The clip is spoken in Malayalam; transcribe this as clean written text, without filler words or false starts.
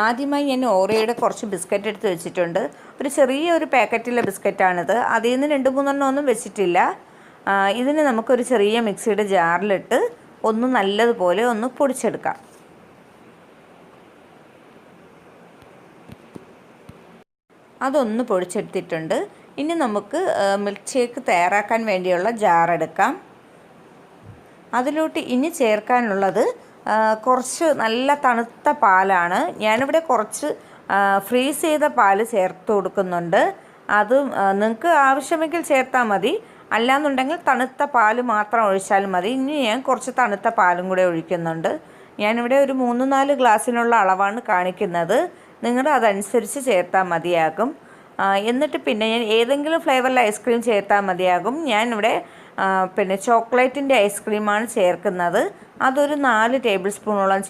ആദ്യമായി ഞാൻ ഓറിയോയുടെ കുറച്ച് ബിസ്ക്കറ്റ് എടുത്ത് വെച്ചിട്ടുണ്ട്. ഒരു ചെറിയൊരു പാക്കറ്റിലെ ബിസ്ക്കറ്റാണിത്. അതിൽ നിന്ന് 2-3 ഒന്നും വെച്ചിട്ടില്ല. ഇതിന് നമുക്കൊരു ചെറിയ മിക്സിയുടെ ജാറിലിട്ട് ഒന്ന് നല്ലതുപോലെ ഒന്ന് പൊടിച്ചെടുക്കാം. അതൊന്ന് പൊടിച്ചെടുത്തിട്ടുണ്ട്. ഇനി നമുക്ക് മിൽക്ക് ഷേക്ക് തയ്യാറാക്കാൻ വേണ്ടിയുള്ള ജാർ എടുക്കാം. അതിലോട്ട് ഇനി ചേർക്കാനുള്ളത് കുറച്ച് നല്ല തണുത്ത പാലാണ്. ഞാനിവിടെ കുറച്ച് ഫ്രീസ് ചെയ്ത പാൽ ചേർത്ത് കൊടുക്കുന്നുണ്ട്. അത് നിങ്ങൾക്ക് ആവശ്യമെങ്കിൽ ചേർത്താൽ മതി, അല്ലാന്നുണ്ടെങ്കിൽ തണുത്ത പാൽ മാത്രം ഒഴിച്ചാൽ മതി. ഇനി ഞാൻ കുറച്ച് തണുത്ത പാലും കൂടെ ഒഴിക്കുന്നുണ്ട്. ഞാനിവിടെ ഒരു 3-4 ഗ്ലാസ്സിനുള്ള അളവാണ് കാണിക്കുന്നത്. നിങ്ങൾ അതനുസരിച്ച് ചേർത്താൽ മതിയാകും. എന്നിട്ട് പിന്നെ ഞാൻ ഏതെങ്കിലും ഫ്ലേവറിലെ ഐസ്ക്രീം ചേർത്താൽ മതിയാകും. ഞാനിവിടെ ചോക്ലേറ്റിൻ്റെ ഐസ്ക്രീമാണ് ചേർക്കുന്നത്. അതൊരു 4 ടേബിൾ സ്പൂണോളം